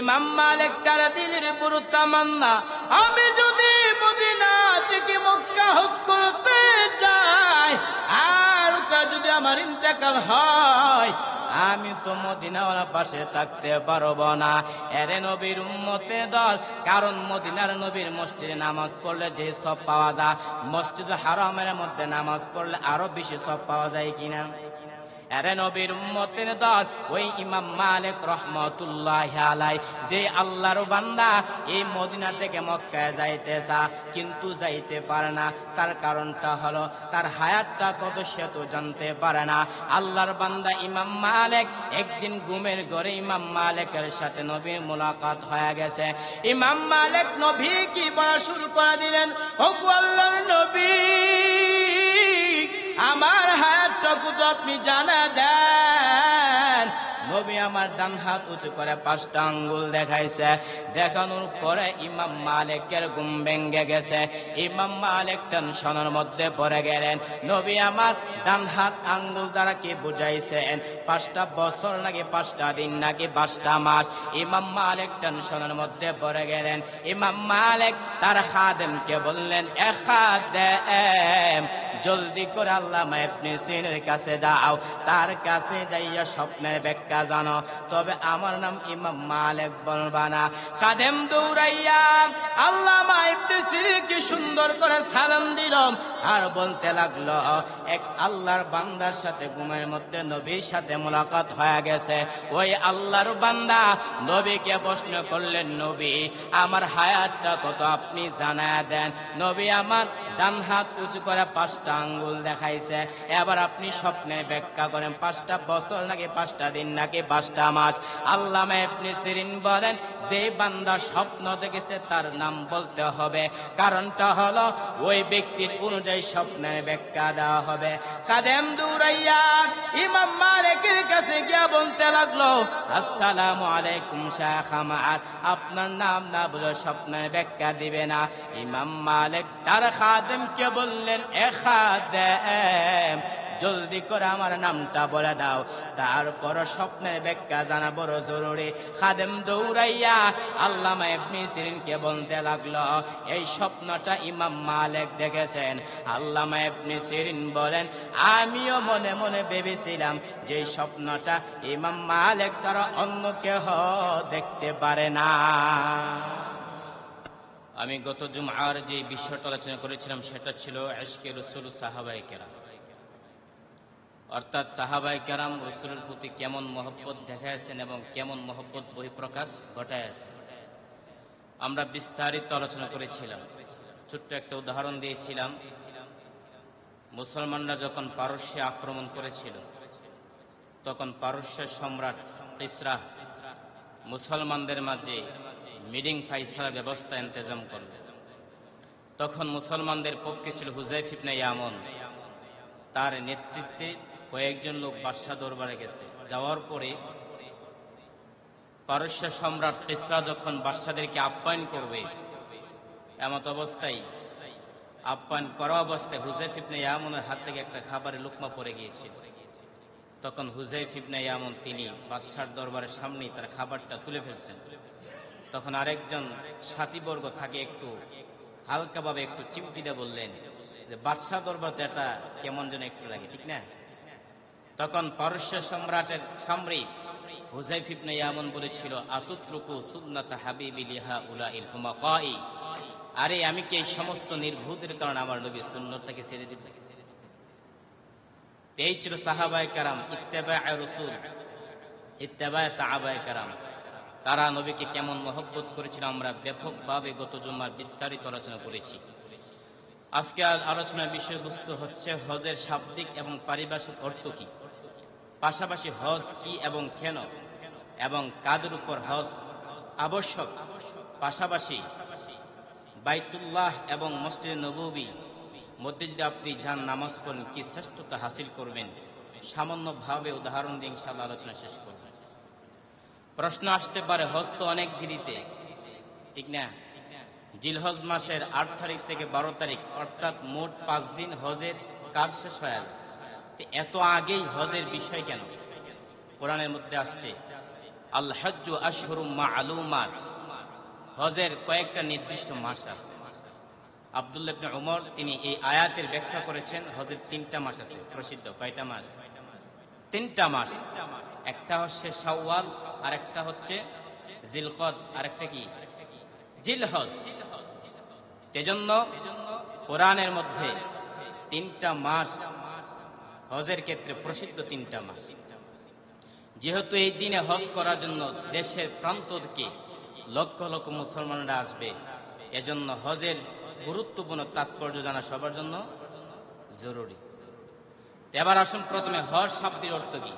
ইমাম মালিক তার দিলের পুরো তামান্না, আমি যদি মদিনা থেকে মক্কা হজ করতে যাই আর যদি আমার ইন্তেকাল হয়, আমি তো মদিনাওয়ালা পাশে থাকতে পারবো না। এরে নবীর উম্মতের দল, কারণ মদিনার নবীর মসজিদে নামাজ পড়লে যে সব পাওয়া যায়, মসজিদ হারামের মধ্যে নামাজ পড়লে আরো বেশি সব পাওয়া যায় কিনা? এরে নবীর উম্মতের দল, ওই ইমাম মালিক রহমতুল্লাহি আলাইহি যে আল্লাহর বান্দা এই মদিনা থেকে মক্কায় যাইতে চায় কিন্তু যাইতে পারে না, তার কারণটা হলো তার হায়াতটা কত সে তো জানতে পারে না। আল্লাহর বান্দা ইমাম মালিক একদিন ঘুমের ঘরে ইমাম মালিকের সাথে নবীর মুলাকাত হয়ে গেছে। ইমাম মালিক নবী কি বলা শুরু করে দিলেন, ওগো আল্লাহর নবী, আমার হায়াতটুকু তো আপনি জানা দেন। নবী আমার ডান হাত উঁচু করে 5টা আঙ্গুল দেখাইছে। দেখানোর পরে ইমাম মালিকের ঘুম ভেঙে গেছে। ইমাম মালিক টেনশনের মধ্যে পড়ে গেলেন। নবী আমার ডান হাত আঙ্গুল দ্বারা কি বুঝাইছেন? 5টা বছর নাকি 5টা দিন নাকি 5টা মাস? ইমাম মালিক টেনশনের মধ্যে পড়ে গেলেন। ইমাম মালিক তার খাদেমকে বললেন, এ খাদেম, জলদি করে আল্লামা ইবনে সিনার কাছে যাও, তার কাছে যাইয়া স্বপ্নের ব্যাখ্যা জানো, তবে আমার নাম ইমাম মালিক বলবা না। খাদেম দৌড়াইয়া আল্লামা ইবনে সিনাকে সুন্দর করে সালাম দিল আর বলতে লাগলো, এক আল্লাহর বান্দার সাথে ঘুমের মধ্যে নবীর সাথে মুলাকাত হয়ে গেছে। ওই আল্লাহর বান্দা নবীকে প্রশ্ন করলেন, নবী আমার হায়াতটা কত আপনি জানায় দেন। নবী আমার ডান হাত উঁচু করে 5টা আঙ্গুল দেখাইছে। এবার আপনি স্বপ্নে ব্যাখ্যা করেন 5টা বছর নাকি 5টা দিন নাকি 5টা মাস? আল্লামা ইবনে সিরিন বলেন, যে বান্দা স্বপ্ন দেখেছে তার নাম বলতে হবে, কারণটা হলো ওই ব্যক্তির অনুযায়ী স্বপ্নের ব্যাখ্যা দেওয়া হবে। খাদেম দৌড়াইয়া ইমাম মালিকের কাছে গিয়া বলতে লাগলো, আসসালামু আলাইকুম শাইখ আমার, আপনার নাম না বলে স্বপ্নের ব্যাখ্যা দিবে না? ইমাম মালিক তার খাদেমকে বললেন, এ খাদেম, জলদি করে আমার নামটা বলে দাও, তারপর স্বপ্নের ব্যাখ্যা জানা বড় জরুরি। খাদেম দৌড়াইয়া আল্লামা ইবনে সিরিনকে বলতে লাগলো, এই স্বপ্নটা ইমাম মালিক দেখেছেন। আল্লামা ইবনে সিরিন বলেন, আমিও মনে মনে ভেবেছিলাম যে স্বপ্নটা ইমাম মালিক ছাড়া অন্য কেহ দেখতে পারে না। আমি গত জুমআর যে বিষয়টা আলোচনা করেছিলাম সেটা ছিল ইশকে রাসূল সাহাবায়ে কেরাম, অর্থাৎ সাহাবায়ে কেরাম রাসূলের প্রতি কেমন মহব্বত দেখাইছেন এবং কেমন মহব্বত বহিঃপ্রকাশ ঘটাইছেন। আমরা বিস্তারিত আলোচনা করেছিলাম। ছোট্ট একটা উদাহরণ দিয়েছিলাম, মুসলমানরা যখন পারস্যে আক্রমণ করেছিল তখন পারস্যের সম্রাট কিসরা মুসলমানদের মাঝে মিটিং ফাইসালার ব্যবস্থা ইন্তজাম করল। তখন মুসলমানদের পক্ষে ছিল হুযাইফা ইবনে ইয়ামান। তার নেতৃত্বে কয়েকজন লোক বাদশাহ দরবারে গেছে। যাওয়ার পরে পারস্য সম্রাট কিসরা যখন বাদশাদেরকে আপ্যায়ন করবে, এমত অবস্থায় আপ্যায়ন করা অবস্থায় হুযাইফা ইবনে ইয়ামানের হাত থেকে একটা খাবারের লোকমা পড়ে গিয়েছিল। তখন হুযাইফা ইবনে ইয়ামান তিনি বাদশার দরবারের সামনেই তার খাবারটা তুলে ফেলছেন। তখন আরেকজন সাথীবর্গ তাকে একটু হালকাভাবে একটু চিমটি দিয়ে বললেন যে বাদশাহ দরবারে এটা কেমন যেন একটু লাগে, ঠিক না? তখন পারস্য সম্রাটের সামনে হুযাইফা ইবনে ইয়ামান বলেছিল, আতুতরুকু সুন্নাত হাবিবি লিহা উলাইল হুমাকাই, আরে আমি কি এই সমস্ত নির্ভুতের কারণে আমার নবীর সুন্নতটাকে ছেড়ে দিব? এই ছিল সাহাবায়ে কেরাম, ইত্তেবায়ে রাসূল, ইত্তেবায়ে সাহাবায়ে কেরাম। তারা নবীকে কেমন মহব্বত করেছিল আমরা ব্যাপকভাবে গত জুমার বিস্তারিত আলোচনা করেছি। আজকে আলোচনার বিষয়বস্তু হচ্ছে হজের শাব্দিক এবং পারিভাষিক অর্থ কি, পাশাপাশি হজ কি এবং কেন, এবং কাদের উপর হজ আবশ্যক, পাশাপাশি বাইতুল্লাহ এবং মসজিদে নববী মধ্যে যদি আপনি যান নামাজ পড়েন কি শ্রেষ্ঠতা হাসিল করবেন, সামান্যভাবে উদাহরণ দিয়ে ইনশাআল্লাহ আলোচনা শেষ করবেন। প্রশ্ন আসতে পারে, হজ তো অনেক দেরিতে, ঠিক না? জিলহজ মাসের 8 তারিখ থেকে 12 তারিখ অর্থাৎ মোট 5 দিন হজের কাজ শেষ হয়ে গেছে, এত আগেই হজের বিষয় কেন? কোরআনের মধ্যে আসছে, আল হজ্জু আশহুরুম মা'লুমাত, হজের কয়েকটা নির্দিষ্ট মাস আছে। আব্দুল্লাহ ইবনে উমর তিনি এই আয়াতের ব্যাখ্যা করেছেন, হজের 3টা মাস আছে প্রসিদ্ধ। কয়টা মাস? 3টা মাস। একটা হচ্ছে শাওয়াল, আর একটা হচ্ছে জিলকদ, আর একটা কি জিলহজ। এজন্য কোরআনের মধ্যে 3টা মাস হজের ক্ষেত্রে প্রসিদ্ধ 3টা মাস। যেহেতু এই দিনে হজ করার জন্য দেশের প্রান্ত থেকে লক্ষ লক্ষ মুসলমানরা আসবে, এজন্য হজের গুরুত্বপূর্ণ তাৎপর্য জানা সবার জন্য জরুরি। এবার আসুন প্রথমে হজ শব্দের অর্থ কি।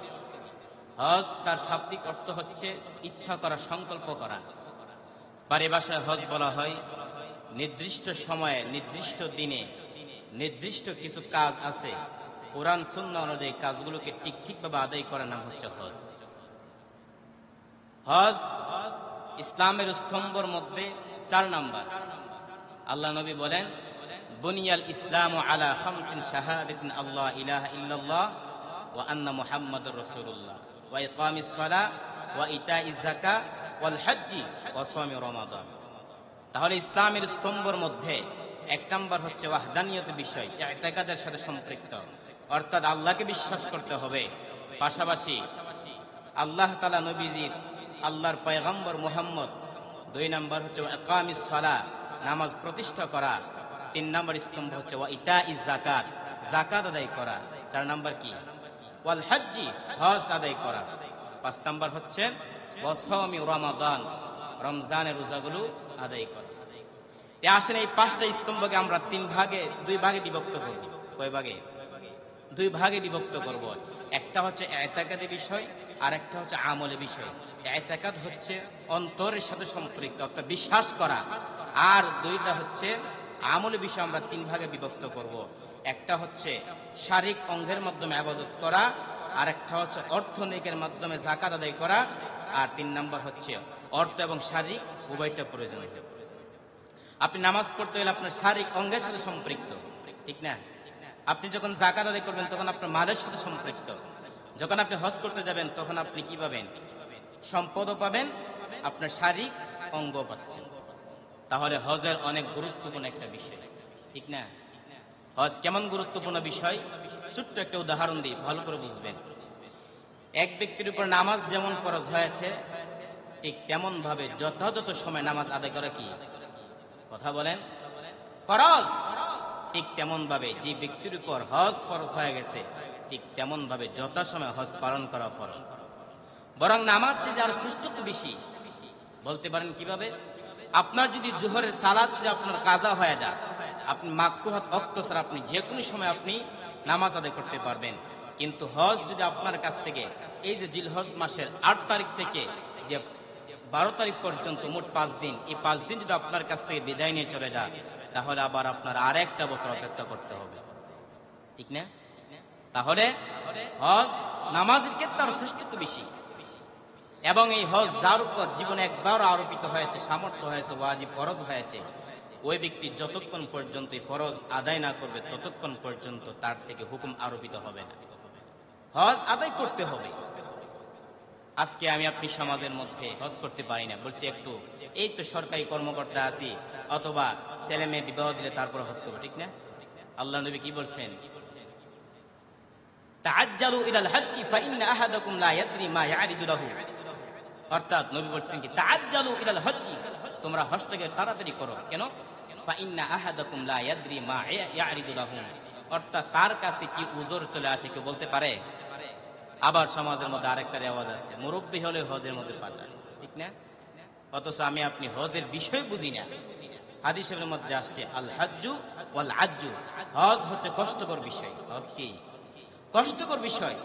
হজ তার শাব্দিক অর্থ হচ্ছে ইচ্ছা করা, সংকল্প করা। পারিভাষায় হজ বলা হয় নির্দিষ্ট সময়ে নির্দিষ্ট দিনে নির্দিষ্ট কিছু কাজ আছে, কোরআন সুন্নাহ অনুযায়ী কাজগুলোকে ঠিকভাবে আদায় করার নাম হচ্ছে হজ। হজ ইসলামের স্তম্ভের মধ্যে 4 নাম্বার। আল্লাহ নবী বলেন, বুনিয়াল ইসলামু আলা খামসিন শাহাদাতিন আল্লাহ ইলাহা ইল্লাল্লাহ ওয়া আন্না মুহাম্মাদুর রাসূলুল্লাহ ওয়া ইকামিস সালাহ ওয়া ইতাইজ যাকাত ওয়াল হজ্জি ওয়া সাওমি রমাদান। তাহলে ইসলামের স্তম্ভের মধ্যে 1 নাম্বার হচ্ছে ওয়াহদানিয়ত বিষয়, ইতিকাদের সাথে সম্পৃক্ত, অর্থাৎ আল্লাহকে বিশ্বাস করতে হবে। পাশাপাশি আল্লাহ তাআলা নবীজির, আল্লাহর পয়গম্বর মুহাম্মদ। 2 নাম্বার হচ্ছে ইকামিস সালাহ, নামাজ প্রতিষ্ঠা করা। 3 নাম্বার স্তম্ভ হচ্ছে ওয়া ইতাইজ যাকাত, যাকাত আদায় করা। 4 নাম্বার কি? ওয়াল হজ্জি, হজ আদায় করা। 5 নাম্বার হচ্ছে ওয়া সাওমি রমাদান, রমজানের রোজাগুলো আদায় করা। আসলে এই 5টা স্তম্ভকে আমরা 2 ভাগে বিভক্ত করব। কয় ভাগে? 2 ভাগে বিভক্ত করব। একটা হচ্ছে ইতিকাদি বিষয়, আর একটা হচ্ছে আমলি বিষয়। ইতিকাদ হচ্ছে অন্তরের সাথে সম্পৃক্ত, অর্থাৎ বিশ্বাস করা। আর 2টা হচ্ছে আমলি বিষয়, আমরা 3 ভাগে বিভক্ত করব। একটা হচ্ছে শারীরিক অঙ্গের মাধ্যমে ইবাদত করা, আর একটা হচ্ছে অর্থনৈতিকের মাধ্যমে যাকাত আদায় করা, আর 3 নাম্বার হচ্ছে অর্থ এবং শারীরিক উভয়টা প্রয়োজন। আপনি নামাজ পড়তে হলে আপনার শারীরিক অঙ্গের সাথে সম্পৃক্ত, ঠিক না? আপনি যখন যাকাত আদায় করবেন তখন আপনার মালের সাথে সম্পৃক্ত। যখন আপনি হজ করতে যাবেন তখন আপনি কি পাবেন? সম্পদও পাবেন, আপনার শারীরিক অঙ্গ পাচ্ছেন। তাহলে হজের অনেক গুরুত্বপূর্ণ একটা বিষয়, ঠিক না? হজ কেমন গুরুত্বপূর্ণ বিষয়, ছোট্ট একটা উদাহরণ দিই, ভালো করে বুঝবেন। এক ব্যক্তির উপর নামাজ যেমন ফরজ হয়েছে, ঠিক তেমন ভাবে যথাযথ সময় নামাজ আদায় করা কি কথা বলেন ফরজ। ঠিক তেমন ভাবে যে ব্যক্তির উপর হজ ফরজ হয়ে গেছে, ঠিক তেমন ভাবে যথাসময়ে হজ পালন করা ফরজ। বরং নামাজ যে যার শ্রেষ্ঠত্ব বেশি, বলতে পারেন কিভাবে? আপনার যদি জোহরের সালাত যদি আপনার কাজা হয়ে যায়, আপনি মাকরুহাত ওয়াক্ত ছাড়া আপনি যে কোনো সময় আপনি নামাজ আদায় করতে পারবেন। কিন্তু হজ যদি আপনার কাছ থেকে এই যে জিলহজ মাসের 8 তারিখ থেকে যে 12 তারিখ পর্যন্ত মোট 5 দিন, এই 5 দিন যদি আপনার কাছ থেকে বিদায় নিয়ে চলে যায়, তাহলে আবার আপনার আরেকটা বছর অপেক্ষা করতে হবে, ঠিক না? তাহলে হজ নামাজের ক্ষেত্রে আরো শ্রেষ্ঠত্ব বেশি। এবং এই হজ যার উপর জীবনে একবার আরোপিত হয়েছে, সামর্থ্য হয়েছে, ওয়াজিব ফরজ হয়েছে, ওই ব্যক্তি যতক্ষণ পর্যন্ত এই ফরজ আদায় না করবে ততক্ষণ পর্যন্ত তার থেকে হুকুম আরোপিত হবে না। হজ আদায় করতে হবে। আজকে আমি আপনি সমাজের মধ্যে হজ করতে পারি না, বলছি একটু এই তো সরকারি কর্মকর্তা আছি, অথবা ছেলে মেয়ে বিবাহ দিলে তারপর হজ করবো, ঠিক না? আল্লাহ নবী কি বলছেন? তাআজ্জালু ইলাল হজ্জি ফাইন্না আহাদাকুম লা ইয়াদরি মা ইয়ারিদু লাহু। অর্থাৎ নবী বলছেন কি, তাআজ্জালু ইলাল হজ্জি, তোমরা হজটাকে তাড়াতাড়ি করো। কেন? ফাইন্না আহাদাকুম লা ইয়াদরি মা ইয়ারিদু লাহু, অর্থাৎ তার কাছে কি উজর চলে আসে কেউ বলতে পারে। আবার সমাজের মধ্যে আরেকটা রেওয়াজ আছে, মুরব্বী হলে হজের মধ্যে পাঠায়, ঠিক না? অথচ আমি আপনি হজের বিষয় বুঝি না। হাদিসের মধ্যে আসছে আল হজ্জু ওয়াল আজ্জু, হজ হচ্ছে কষ্টকর বিষয়। হজ কি কষ্টকর বিষয়।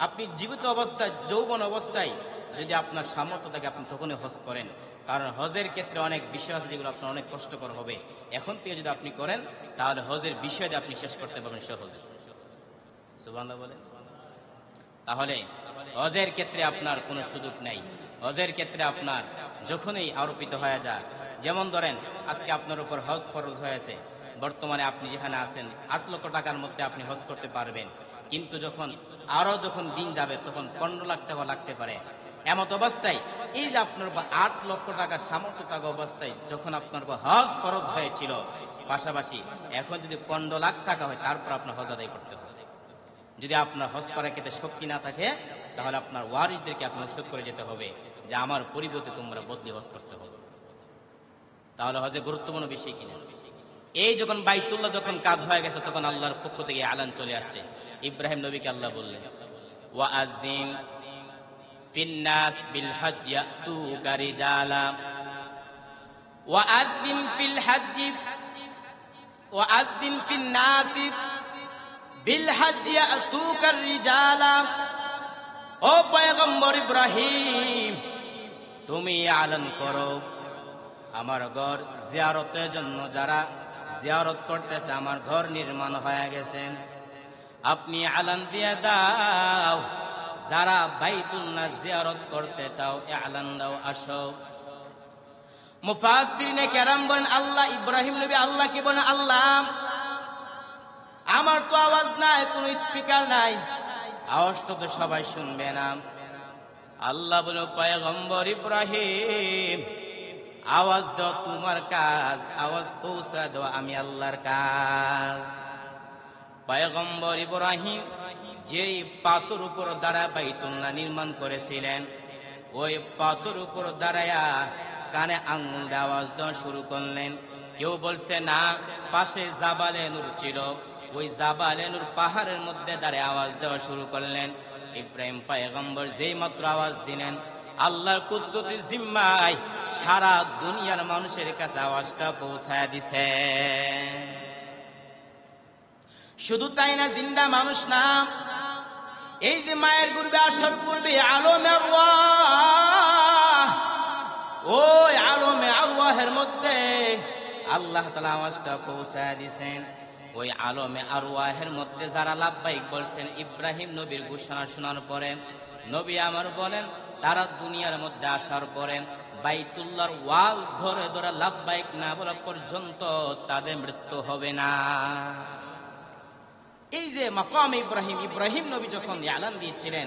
আপনি জীবিত অবস্থায়, যৌবন অবস্থায় যদি আপনার সামর্থ্য থাকে আপনি তখনই হজ করেন, কারণ হজের ক্ষেত্রে অনেক বিষয় আছে যেগুলো আপনার অনেক কষ্টকর হবে। এখন থেকে যদি আপনি করেন তাহলে হজের বিষয়টা আপনি শেষ করতে পারবেন সহজে। সুবহানাল্লাহ বলেন। তাহলে হজের ক্ষেত্রে আপনার কোনো সুযোগ নাই। হজের ক্ষেত্রে আপনার যখনই আরোপিত হয়ে যায়, যেমন ধরেন আজকে আপনার উপর হজ ফরজ হয়েছে, বর্তমানে আপনি যেখানে আছেন 8 লক্ষ টাকার মধ্যে আপনি হজ করতে পারবেন, কিন্তু যখন আরো যখন দিন যাবে তখন 15 লাখ টাকা লাগতে পারে। এমত অবস্থায় এই যে আপনার 8 লক্ষ টাকা সামর্থ্য টাকা অবস্থায় যখন আপনার হজ ফরজ হয়েছিল, পাশাপাশি এখন যদি 15 লাখ টাকা হয় তারপর আপনার হজ আদায় করতে হবে। যদি আপনার হজ করার ক্ষেত্রে শক্তি না থাকে তাহলে আপনার ওয়ারিসদেরকে আপনি ওসিয়ত করে যেতে হবে যে আমার পরিবর্তে তোমরা বদলি হজ করতে হবে। তাহলে হজে গুরুত্বপূর্ণ বিষয় কিনা। এই যখন বাইতুল্লাহ যখন কাজ হয়ে গেছে তখন আল্লাহর পক্ষ থেকে আলান চলে আসছে। ইব্রাহিম নবীকে আল্লাহ বললেন ওয়াআযিন ফিন্নাস বিল হজ্জ ইয়াতুকা রিজালা ওয়াআযিন ফিল হজ্জ ওয়াআযিন ফিন্নাস বিল হজ্জ ইয়াতুকা রিজালা। ও পয়গম্বর ইব্রাহিম, তুমি আলান করো আমার ঘর জিয়ারতের জন্য যারা জিয়ারত করতে চায়, আমার ঘর নির্মাণ হয়ে গেছে, আপনি আলান দিয়ে দাও যারা বাইতুল্লাহ জিয়ারত করতে চাও আলান দাও আসো। মুফাসসিরিনে কেরাম বলেন আল্লাহ ইব্রাহিম নবী আল্লাহকে বলেন আল্লাহ আমার তো আওয়াজ নাই, কোনো স্পিকার নাই, আওয়াজটা তো সবাই শুনবে না। আল্লাহ বলে পয়গম্বর ইব্রাহিম আওয়াজ দাও তোমার কাজ, আওয়াজ পৌঁছা দাও আমি আল্লাহর কাজ। পয়গম্বর ইব্রাহিম যেই পাথর উপর দ্বারা বাইতুল্লাহ নির্মাণ করেছিলেন, ওই পাথর উপর দাঁড়ায়া কানে আঙ্গুল দিয়ে আওয়াজ দেওয়া শুরু করলেন। কেউ বলছে না পাশে জাবালে নূর ছিল, ওই জাবালে নূর পাহাড়ের মধ্যে দাঁড়িয়ে আওয়াজ দেওয়া শুরু করলেন। ইব্রাহিম পয়গম্বর যেই মাত্র আওয়াজ দিলেন আল্লাহর কুদরতের জিম্মায় সারা দুনিয়ার মানুষের কাছে আওয়াজটা পৌঁছায় দিছে। শুধু তাই না, জিন্দা মানুষ না, এই যে মায়ের গর্ভে আসার পূর্বে আলমে আরওয়াহ, ওই আলমে আরওয়াহের মধ্যে আল্লাহ তাআলা আওয়াজটা পৌঁছায় দিছেন। ওই আলমে আরওয়াহের মধ্যে যারা লাব্বাইক বলছেন ইব্রাহিম নবীর ঘোষণা শোনার পরে, নবী আমার বলেন তারা দুনিয়ার মধ্যে আসার পরে বাইতুল্লাহর ওয়াল ধরে ধরে লাব্বাইক না বলা পর্যন্ত তাদের মৃত্যু হবে না। এই যে মাকাম ইব্রাহিম, ইব্রাহিম নবী যখন এলান দিয়েছিলেন,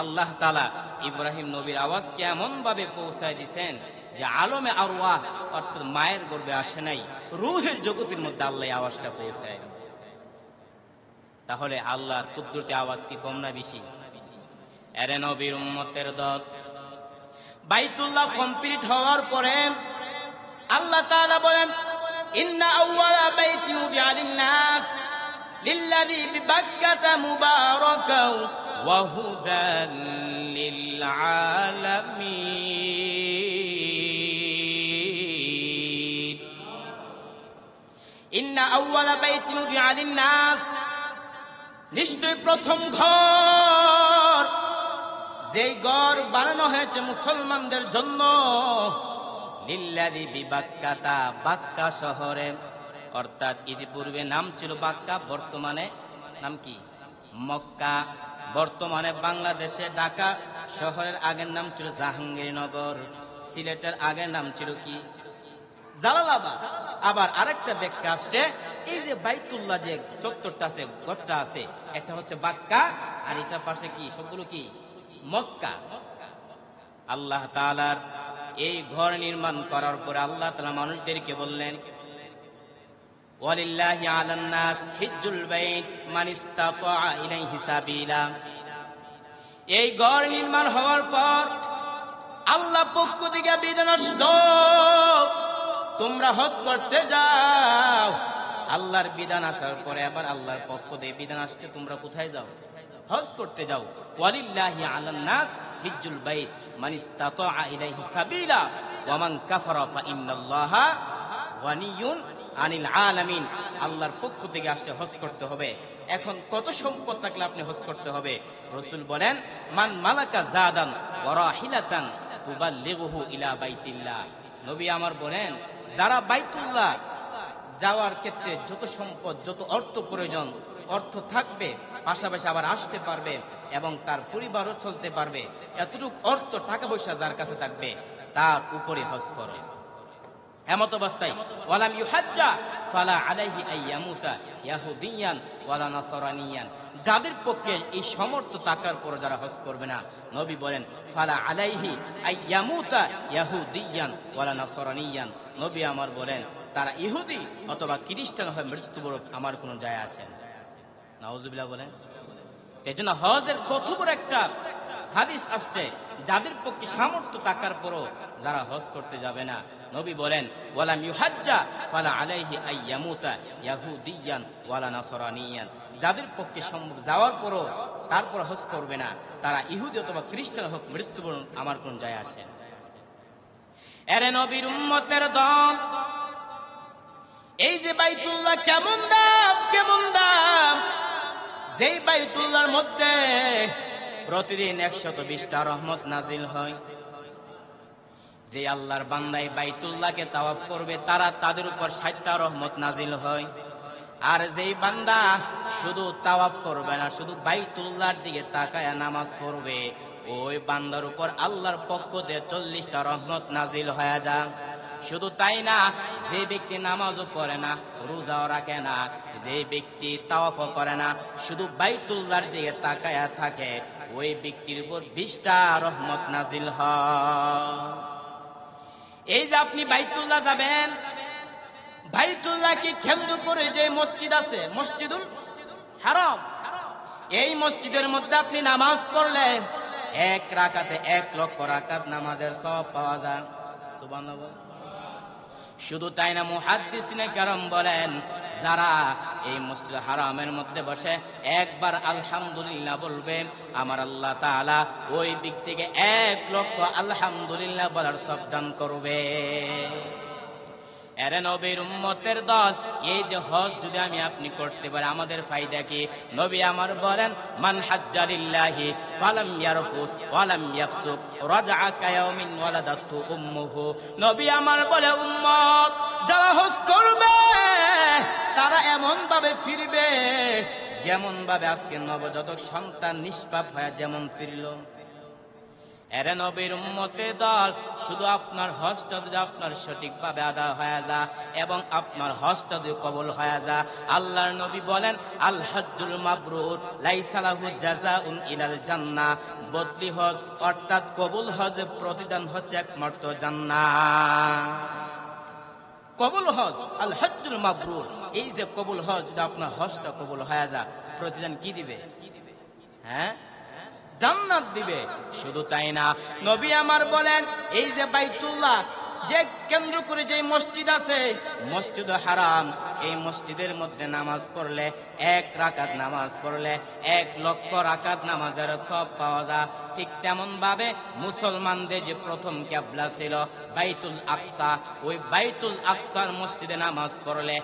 আল্লাহ তাআলা ইব্রাহিম নবীর আওয়াজ কেমন ভাবে পৌঁছায় দিয়েছেন যে আলমে আরওয়াহ অর্থাৎ মায়ের গর্ভে আসে নাই, রূহের জগতের মধ্যে আল্লাহ আওয়াজটা পৌঁছায় দিয়েছে। তাহলে আল্লাহর কুদরতি আওয়াজ কি কম না বেশি? এরে নবীর উম্মতের দল, বাইতুল্লাহ কমপ্লিট হওয়ার পরে আল্লাহ তাআলা বলেন ইন্না আউওয়ালা বাইতিন উদিআ লিন-নাস লিল্লাযী বিবাক্কাতা মুবারাকাও ওয়া হুদান লিল আলামিন। ইন্না আউওয়ালা বাইতিন উদিআ লিন-নাস, নিশ্চয় প্রথম ঘর, যেই ঘর বানানো হয়েছে মুসলমানদের জন্য, লিল্লাযী বিবাক্কাতা, বাক্কা শহরে, অর্থাৎ ইতিপূর্বে নাম ছিল বাক্কা, বর্তমানে নাম কি মক্কা। বর্তমানে বাংলাদেশে ঢাকা শহরের আগের নাম ছিল জাহাঙ্গীরনগর, সিলেটের আগের নাম ছিল কি জালালাবাদ। আবার আরেকটা ব্যাখ্যা আসছে, এই যে বাইতুল্লাহ যে চত্বরটা আছে, ঘরটা আছে, একটা হচ্ছে বাক্কা আর এটার পাশে কি সবগুলো কি মক্কা। আল্লাহ তাআলার এই ঘর নির্মাণ করার পরে আল্লাহ তাআলা মানুষদেরকে বললেন ওয়ালিল্লাহি আলান নাস হিজ্জুল বাইত মান ইসতাতা ইলাইহি সাবিলা। এই ঘর নির্মাণ হওয়ার পর আল্লাহ পক্ষ থেকে বিধান আসলো তোমরা হজ করতে যাও। আল্লাহর বিধান আসার পরে আবার আল্লাহর পক্ষ থেকে বিধান আসছে তোমরা কোথায় যাও? হজ করতে যাও। ওয়ালিল্লাহি আলান নাস হিজ্জুল বাইত মান ইসতাতা ইলাইহি সাবিলা ওয়া মান কাফারা ফা ইন্নাল্লাহা গানিয়্যুন আনিল আলামিন। আল্লাহর পক্ষ থেকে আসলে হজ করতে হবে। এখন কত সম্পদ থাকলে আপনি হজ করতে হবে? রাসূল বলেন মান মালাকা জাদান ওয়া রাহিলাতান তুবাল্লিগুহু ইলা বাইতিল্লাহ। নবী আমার বলেন যারা বাইতুল্লাহ যাওয়ার ক্ষেত্রে যত সম্পদ, যত অর্থ প্রয়োজন, অর্থ থাকবে, পাশাপাশি আবার আসতে পারবে এবং তার পরিবারও চলতে পারবে, এতটুকু অর্থ টাকা পয়সা যার কাছে থাকবে তার উপরে হজ ফরজ। এমত অবস্থায় ওয়ালাম ইউহাজ্জা ফালা আলাইহি আইয়ামুতা ইয়াহুদিয়ান ওয়ালা নাসরানিয়ান, যাদের পক্ষে এই সমর্থ থাকার পর যারা হজ করবে না, নবী বলেন ফালা আলাইহি আইয়ামুতা ইয়াহুদিয়ান ওয়ালা নাসরানিয়ান, নবী আমার বলেন তারা ইহুদি অথবা খ্রিস্টান হয়ে মৃত্যুবরণ আমার কোনো যায় আসে না। নাউজুবিল্লাহ বলেন। এই জন্য হজের কত বড় একটা হাদিস আসছে, যাদের পক্ষে সামর্থ্য থাকার পরও যারা হজ করতে যাবে না, নবী বলেন ওয়ালাম ইউহাজ্জা ফালা আলাইহি আইয়ামুতা ইয়াহুদিয়ান ওয়ালা নাসরানিয়ান, যাদের পক্ষে সম্ভব যাওয়ার পরও তারপর হজ করবে না, তারা ইহুদি অথবা খ্রিস্টান হোক মৃত্যুবরণ আমার কোন যায় আসে না। এরে নবীর উম্মতের দল, এই যে বাইতুল্লাহ কেমন দাম, কেমন দাম, যেই বাইতুল্লাহর মধ্যে প্রতিদিন 120টা রহমত নাজিল হয়। যে আল্লাহর বান্দাই বাইতুল্লাহকে তাওয়াফ করবে তারা তাদের উপর 60টা রহমত নাজিল হয়। আর যেই বান্দা শুধু তাওয়াফ করবে না, শুধু বাইতুল্লাহর দিকে তাকায় নামাজ পড়বে, ওই বান্দার উপর আল্লাহর পক্ষ থেকে 40টা রহমত নাজিল হয়ে যায়। শুধু তাই না, যে ব্যক্তি নামাজও পড়ে না, রোজাও রাখে না, যে ব্যক্তি তাওয়াফও করে না, শুধু বাইতুল্লাহর দিকে তাকায়া থাকে, ওই ব্যক্তির উপর 20টা রহমত নাজিল হয়। এই যে আপনি বাইতুল্লাহ যাবেন, বাইতুল্লাহকে কেন্দ্র করে যে মসজিদ আছে, মসজিদুল হারাম, এই মসজিদের মধ্যে আপনি নামাজ পড়লে 1 রাকাতে 1 লক্ষ রাকাত নামাজের সওয়াব পাওয়া যায়। সুবহানাল্লাহ। শুধু তাই না, মুহাদ্দিসিনে কেরাম বলেন যারা এই মসজিদ হারামের মধ্যে বসে একবার আলহামদুলিল্লাহ বলবে, আমার আল্লাহ তাআলা ওই ব্যক্তিকে 1 লক্ষ আলহামদুলিল্লাহ বলার সওয়াব দান করবে। এরে নবীর উম্মতের দল, এই যে হজ যদি আমি আপনি করতে পারি আমাদের ফায়দা কি? নবী আমার বলেন মান হাজ্জা লিল্লাহি ফালাম ইয়ারফুস ওয়ালাম ইয়াফসুক রাজআ কায়াউমিন ওয়ালাদাতু উম্মুহু। নবী আমার বলে উম্মত যারা হজ করবে তারা এমন ভাবে ফিরবে যেমন ভাবে আজকে নবজাতক সন্তান নিষ্পাপ হয়ে যেমন ফিরল। এরে নবীর উম্মতের দল, শুধু আপনার হজটা যদি আপনার সঠিকভাবে আদায় হয়ে যায় এবং আপনার হজটা যদি কবুল হয়ে যায়, আল্লাহর নবী বলেন আল হজ্জুল মাবরুর লাইসা লাহু জাযাউন ইলাল জান্নাহ। বদলি হজ অর্থাৎ কবুল হজের প্রতিদান হচ্ছে একমাত্র জান্নাত। কবুল হজ আল হজ্জুল মাবরুর, এই যে কবুল হজ, যদি আপনার হজটা কবুল হয়ে যায় প্রতিদান কি দিবে? হ্যাঁ, জান্নাত দিবে। শুধু তাই না, নবী আমার বলেন এই যে বাইতুল্লাহ যে কেন্দ্র করে যে মসজিদ আছে, মসজিদ হারাম, এই মসজিদের মধ্যে নামাজ পড়লে 1 রাকাত নামাজ পড়লে 1 লক্ষ রাকাত নামাজের সওয়াব পাওয়া যায়। ঠিক তেমন ভাবে মুসলমানদের যে প্রথম কিবলা ছিল বাইতুল আকসা, ওই বাইতুল আকসার মসজিদে নামাজ পড়লে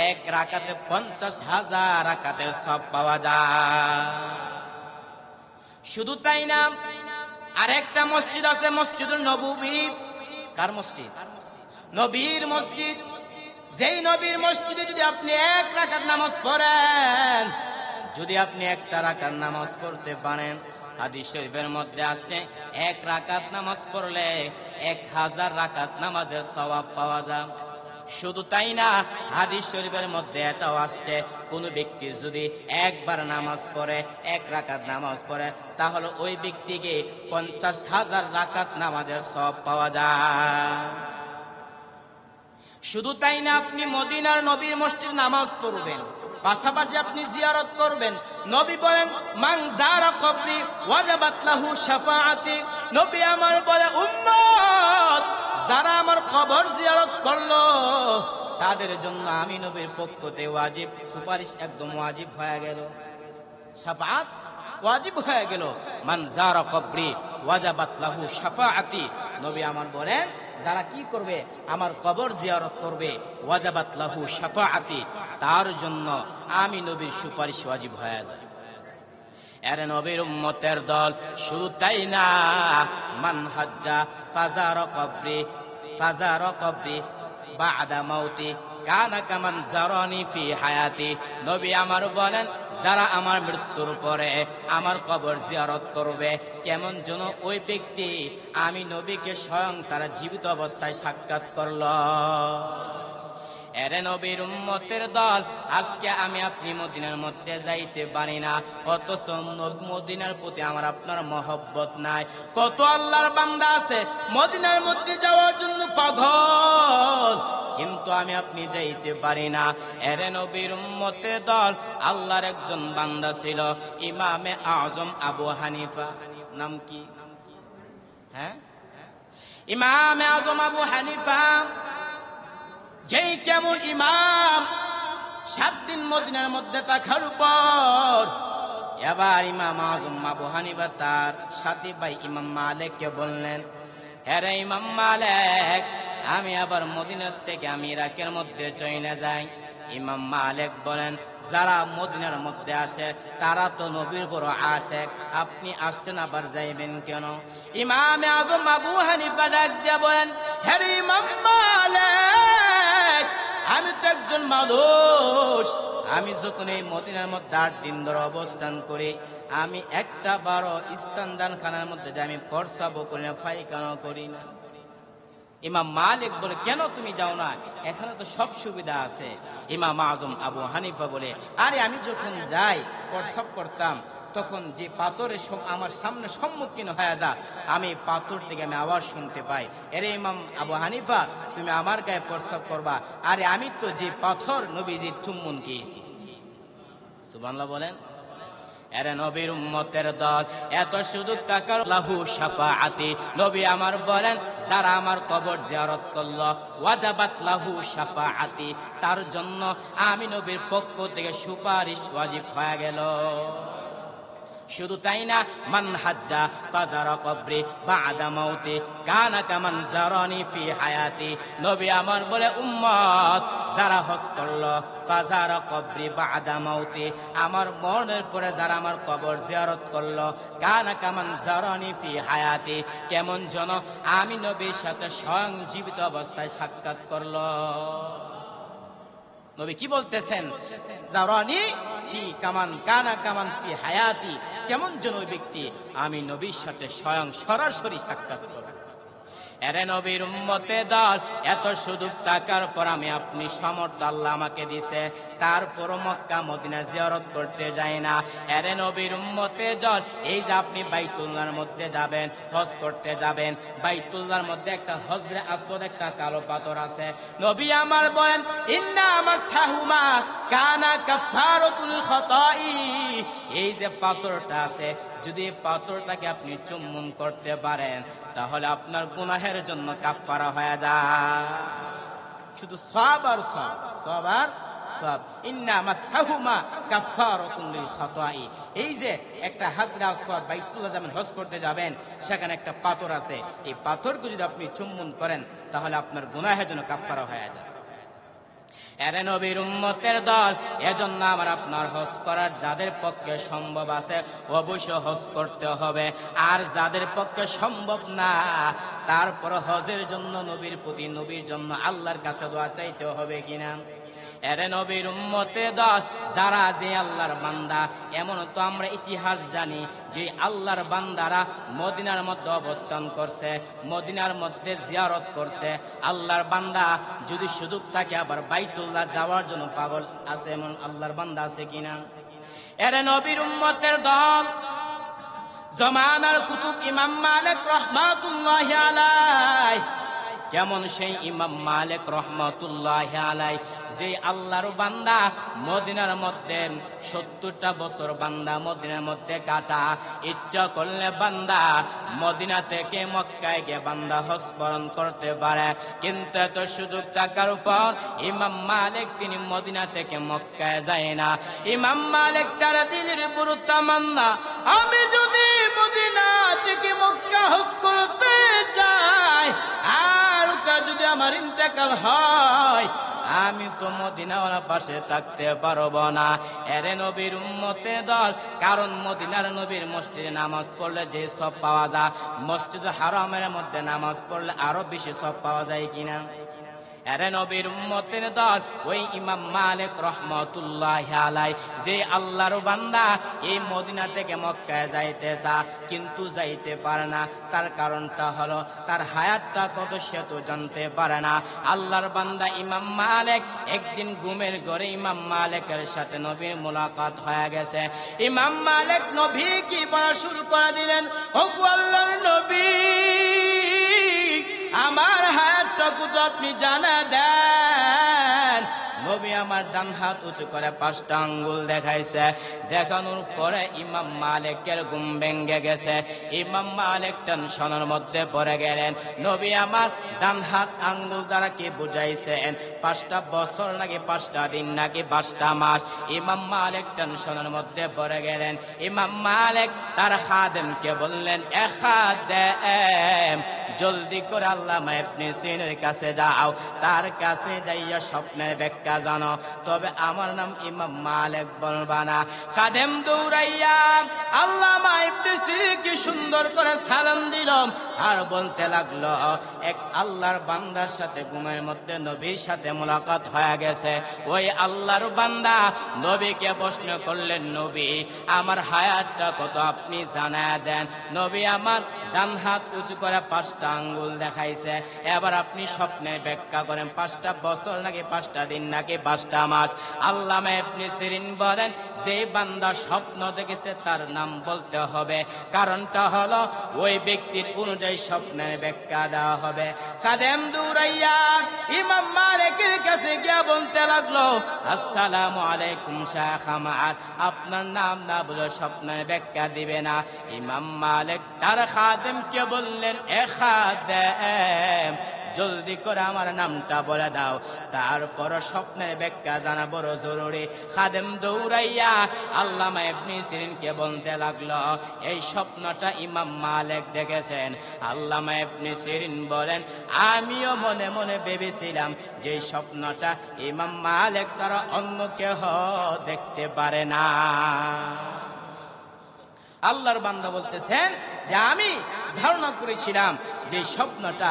1 রাকাতে 50,000 রাকাতের সওয়াব পাওয়া যায়। শুধু তাই না, আরেকটা মসজিদ আছে মসজিদুল নববী। কার মসজিদ? নবীর মসজিদ। যেই নবীর মসজিদে যদি আপনি 1 রাকাত নামাজ পড়েন, যদি আপনি 1টা রাকাত নামাজ পড়তে পারেন, হাদিস শরীফের মধ্যে আসছে 1 রাকাত নামাজ পড়লে 1000 রাকাত নামাজের সওয়াব পাওয়া যায়। শুধু তাই না, হাদিস শরীফের মধ্যে এটাও আসছে কোন ব্যক্তি যদি একবার নামাজ পড়ে 1 রাকাত নামাজ পড়ে, তাহলে ওই ব্যক্তিকে 50,000 রাকাত নামাজের সওয়াব পাওয়া যায়। শুধু তাই না, আপনি মদিনার নবীর মসজিদ নামাজ পড়বেন, পাশাপাশি আপনি জিয়ারত করবেন। নবী বলেন মান যারা কবরি ওয়াজাবাত লাহু শাফাআতি। নবী আমার বলে উম্মত যারা আমার কবর জিয়ারত করলো তাদের জন্য আমি নবীর পক্ষ থেকে ওয়াজিব, সুপারিশ একদম ওয়াজিব হয়ে গেল, শাফাআত ওয়াজিব হয়ে গেল। মান যারা কবরি ওয়াজাবাত লাহু শাফাআতি। নবী আমার বলেন যারা কি করবে, আমার কবর জিয়ারত করবে, ওয়াজাবাত লাহু শাফাআতি, তার জন্য আমি নবীর সুপারিশ ওয়াজিব হয়ে যায়। এরে নবীর উম্মতের দল, শুধু তাই না, মান হাজ্জা ফাজারা কবরি বা'দা মাউতি কানা কামান জারানি ফি হায়াতি। নবী আমার বলেন, যারা আমার মৃত্যুর পরে আমার কবর জিয়ারত করবে, কেমন যেন ওই ব্যক্তি আমি নবীকে স্বয়ং তারা জীবিত অবস্থায় সাক্ষাৎ করল। এরে নবীর উম্মতের দল, আজকে আমি আপনি মদিনার মধ্যে যাইতে পারি না, অথচ মদিনার প্রতি আমার আপনার মহব্বত নাই। কত আল্লাহর বান্দা আছে মদিনার মধ্যে যাওয়ার জন্য পাগল, কিন্তু আমি আপনি যাইতে পারি না। এরে নবীর উম্মতের দল, আল্লাহর একজন বান্দা ছিল ইমামে আজম আবু হানিফা। নাম কি? হ্যাঁ, ইমামে আজম আবু হানিফা। যেই কেমন ইমাম, 7 দিন মদিনার মধ্যে থাকার পর এবার ইমাম আজম আবু হানিফা তার সাথী ভাই ইমাম মালিককে বললেন, আরে ইমাম মালিক, আমি আবার মদিনার থেকে আমি ইরাকের মধ্যে চলে যাই। ইমাম মালিক বলেন, যারা মদিনার মধ্যে আসে তারা তো নবীর বড় আশেক, আপনি আসছেন আবার যাইবেন কেন? ইমাম আজম আবু হানিফা ডাক দিয়ে বলেন, হে ইমাম মালিক, আমি তো একজন মানুষ, আমি যখন এই মদিনার মধ্যে 8 দিন ধরে অবস্থান করি, আমি একটা বারো ইস্তানদান খানার মধ্যে যে আমি প্রস্রাবও করি না, পায়খানাও করি না। ইমাম মালিক বলে, কেন তুমি যাও না? এখানে তো সব সুবিধা আছে। ইমাম আজম আবু হানিফা বলে, আরে আমি যখন যাই প্রস্রাব করতাম, তখন যে পাথরের আমার সামনে সম্মুখীন হয়ে যা, আমি পাথর থেকে আমি আওয়াজ শুনতে পাই, এরে ইমাম আবু হানিফা, তুমি আমার গায়ে প্রস্রাব করবা। আরে আমি তো যে পাথর নবীজির চুম্বন খেয়েছি। সুবহানাল্লাহ বলেন। এরে নবীর উম্মতের দল, এত সুযোগ থাকার লাহু শাফাআতি। নবী আমার বলেন, যারা আমার কবর জিয়ারত করল, ওয়াজাবাত লাহু শাফাআতি, তার জন্য আমি নবীর পক্ষ থেকে সুপারিশ ওয়াজিব হয়ে গেল। শুধু তাই না, মান হাজ্জা ফাজারা কবরি বা'দা মাউতি কানা কামান জারানি ফি হায়াতি। নবী আমার বলে, উম্মত, যারা হজ করলো ফাজারা কবরি বা'দা মাউতি, আমার মরণের পরে যারা আমার কবর জিয়ারত করলো, কানা কামান জারানি ফি হায়াতি, কেমন যেন আমি নবীর সাথে স্বয়ং জীবিত অবস্থায় সাক্ষাৎ করলো। নবী কি বলতেছেন? জারানি ফি কামান কানা কামান ফি হায়াতি, কেমন যেন ওই ব্যক্তি আমি নবীর সাথে স্বয়ং সরাসরি সাক্ষাৎ করব। এরে নবীর উম্মতে দল, এত সুযোগ থাকার পর আমি আপনি সমর্থ আল্লাহ আমাকে দিছে, তারপর মক্কা মদিনা জিয়ারত করতে যাই না। এরে নবীর উম্মতে দল, এই যে আপনি বাইতুল্লাহর মধ্যে যাবেন, হজ করতে যাবেন, বাইতুল্লাহর মধ্যে একটা হজরে আসওয়াদ, একটা কালো পাথর আছে। নবী আমার বলেন, ইন্না মাসহুমা কানা কাফারাতুল খাতাই, এই যে পাথরটা আছে, যদি পাথরটাকে আপনি চুম্বন করতে পারেন, তাহলে আপনার গুনাহের জন্য কাফারা হয়ে যায়। শুধু সওয়াব আর সওয়াব, সওয়াব আর সওয়াব। ইন্না মাসহুমা কাফারাতুন লিল খাতাই, এই যে একটা হাজরা আসওয়াদ, বাইতুল্লাহ যাবেন, হজ করতে যাবেন, সেখানে একটা পাথর আছে, এই পাথরকে যদি আপনি চুম্বন করেন, তাহলে আপনার গুনাহের জন্য কাফারা হয়ে যায়। এরে নবীর উম্মতের দল, এজন্য আমার আপনার হজ করার যাদের পক্ষে সম্ভব আছে অবশ্য হজ করতে হবে, আর যাদের পক্ষে সম্ভব না, তারপর হজের জন্য নবীর প্রতি, নবীর জন্য আল্লাহর কাছে দোয়া চাইতে হবে কিনা। এরে নবীর উম্মতে দল, যারা যে আল্লাহর বান্দা, এমন তো আমরা ইতিহাস জানি যে আল্লাহর বান্দারা মদিনার মধ্যে অবস্থান করছে, মদিনার মধ্যে জিয়ারত করছে। আল্লাহর বান্দা যদি সুযোগ থাকে আবার বাইতুল্লাহ যাওয়ার জন্য পাগল আছে, এমন আল্লাহর বান্দা আছে কিনা? এরে নবীর উম্মতের দল, জমানার কুতুব ইমাম মালিক রাহমাতুল্লাহি আলাইহি, কেমন সেই ইমাম মালিক রহমাতুল্লাহি আলাইহি, যে আল্লাহর বান্দা মদিনার মধ্যে 70টা বছর বান্দা মদিনার মধ্যে কাটা, ইচ্ছা করলে বান্দা মদিনা থেকে মক্কায় গিয়ে বান্দা হজ পালন করতে পারে, কিন্তু এত সুযোগ থাকার পর ইমাম মালিক তিনি মদিনা থেকে মক্কায় যায় না। ইমাম মালিক তার দিলের পুরো তামান্না, আমি যদি মদিনা থেকে মক্কা হজ করতে যাই, আর যদি আমার ইন্তেকাল হয়, আমি তো মদিনাওয়ালা পাশে থাকতে পারবো না। এরে নবীর উম্মতের দল, কারণ মদিনার নবীর মসজিদে নামাজ পড়লে যে সব পাওয়া যায়, মসজিদ হারামের মধ্যে নামাজ পড়লে আরো বেশি সব পাওয়া যায় কিনা? এরে নবীর উম্মতের দল, ওই ইমাম মালিক রহমাতুল্লাহি আলাইহি যে আল্লাহর বান্দা এই মদিনা থেকে মক্কায় যাইতে চা কিন্তু যাইতে পারে না, তার কারণটা হলো তার হায়াতটা কত সে তো জানতে পারে না। আল্লাহর বান্দা ইমাম মালিক একদিন ঘুমের ঘরে ইমাম মালিকের সাথে নবীর মুলাকাত হয়ে গেছে। ইমাম মালিক নবী কি বলা শুরু করে দিলেন, ওগো আল্লাহর নবী, আমার হায়াতটুকু তো আপনি জানা দেন। নবী আমার ডান হাত উঁচু করে 5টা আঙ্গুল দেখাইছে। দেখানোর পরে ইমাম মালিকের ঘুম ভেঙে গেছে। ইমাম মালিক টেনশনের মধ্যে পড়ে গেলেন। নবী আমার ডান হাত আঙ্গুল দ্বারা কি বুঝাইছেন 5টা বছর নাকি 5টা দিন নাকি 5টা মাস। ইমাম মালিক টেনশনের মধ্যে পড়ে গেলেন। ইমাম মালিক তার খাদেমকে বললেন, এ খাদেম, জলদি করে আল্লামা ইবনে সিনার কাছে যাও, তার কাছে যাইয়া স্বপ্নের ব্যাখ্যা জানো, তবে আমার নাম ইমাম মালিক বলবা না। খাদেম দৌড়াইয়া আল্লামা ইবনে সিনা কি সুন্দর করে সালাম দিল আর বলতে লাগলো, এক আল্লাহর বান্দার সাথে ঘুমের মধ্যে নবীর সাথে মুলাকাত হয়ে গেছে। ওই আল্লাহর বান্দা নবীকে প্রশ্ন করলেন, নবী আমার হায়াতটা কত আপনি জানায়া দেন। নবী আমার ডান হাত উঁচু করে 5টা আঙ্গুল দেখাইছে। এবার আপনি স্বপ্নে ব্যাখ্যা করেন 5টা বছর নাকি 5টা দিন নাকি 5টা মাস। আল্লামা ইবনে সিরিন বলেন, যে বান্দা স্বপ্ন দেখেছে তার নাম বলতে হবে, কারণটা হলো ওই ব্যক্তির অনুযায়ী স্বপ্নের ব্যাখ্যা দেওয়া হবে। খাদেম দৌড়াইয়া ইমাম মালিকের কাছে গিয়া বলতে লাগলো, আসসালামু আলাইকুম শাইখ আমার, আপনার নাম না বলে স্বপ্নের ব্যাখ্যা দিবে না। ইমাম মালিক তার খাদেমকে বললেন, এ খাদেম, জলদি করে আমার নামটা বলে দাও, তারপর স্বপ্নের ব্যাখ্যা জানা বড় জরুরি। খাদেম দৌড়াইয়া আল্লামা ইবনে সিরিনকে বলতে লাগলো, এই স্বপ্নটা ইমাম মালিক দেখেছেন। আল্লামা ইবনে সিরিন বলেন, আমিও মনে মনে ভেবেছিলাম যে স্বপ্নটা ইমাম মালিক ছাড়া অন্য কেহ দেখতে পারে না। আল্লাহর বান্দা বলতেছেন যে আমি ধারণা করেছিলাম যে স্বপ্নটা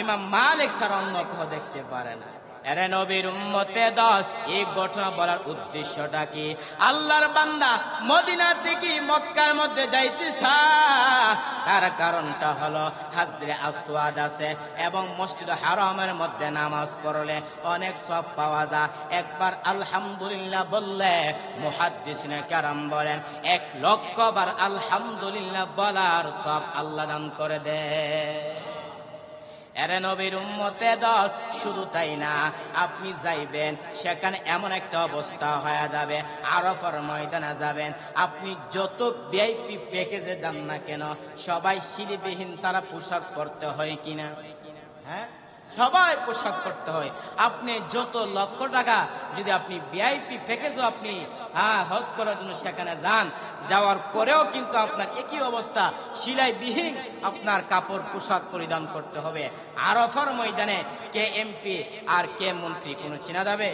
ইমাম মালিক ছাড়া অন্য কেউ দেখতে পারে না। এরে নবীর উম্মতে দল, এই ঘটনা বলার উদ্দেশ্যটা কি? আল্লাহর বান্দা মদিনা থেকে মক্কার মধ্যে যাইতেছে, তার কারণটা হলো হাজরে আসওয়াদ আছে এবং মসজিদ হারামের মধ্যে নামাজ পড়লে অনেক সওয়াব পাওয়া যায়। একবার আলহামদুলিল্লাহ বললে মুহাদ্দিসিনে কেরাম বলেন 1,00,000 বার আলহামদুলিল্লাহ বলার সওয়াব আল্লাহ দান করে দেয়। এরে নবীর উম্মতে দল, শুধু তাই না, আপনি যাইবেন সেখানে এমন একটা অবস্থা হয়ে যাবে, আরাফার ময়দানে যাবেন, আপনি যত ভিআইপি প্যাকেজে যান না কেন সবাই সিলিবিহীন তারা পোশাক পরতে হয় কিনা? হ্যাঁ, সবাই পোশাক পরতে হয়। আপনি যত লক্ষ টাকা যদি আপনি ভিআইপি প্যাকেজও আপনি হজ করার জন্য সেখানে যান, যাওয়ার পরেও কিন্তু আপনার একই অবস্থা, সিলাইবিহীন আপনার কাপড় পোশাক পরিধান করতে হবে। আরাফার ময়দানে কে এমপি আর কে মন্ত্রী কোনো চেনা যাবে?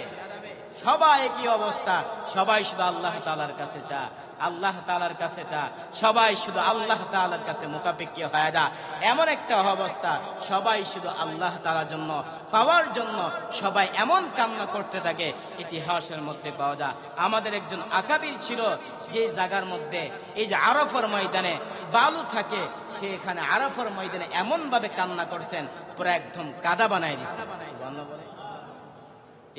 সবাই একই অবস্থা, সবাই শুধু আল্লাহ তাআলার কাছে চা, আল্লাহ তাআলার কাছে চা, সবাই শুধু আল্লাহ তাআলার কাছে মুখাপেক্ষী হয়ে যা। এমন একটা অবস্থা, সবাই শুধু আল্লাহ তাআলার জন্য পাওয়ার জন্য সবাই এমন কামনা করতে থাকে। ইতিহাসের মধ্যে পাওয়া যায় আমাদের একজন আকাবির ছিল, যে জায়গার মধ্যে এই যে আরাফার ময়দানে বালু থাকে, সেখানে আরাফার ময়দানে এমন ভাবে কান্না করছেন পুরো একদম কাদা বানাই দিচ্ছে।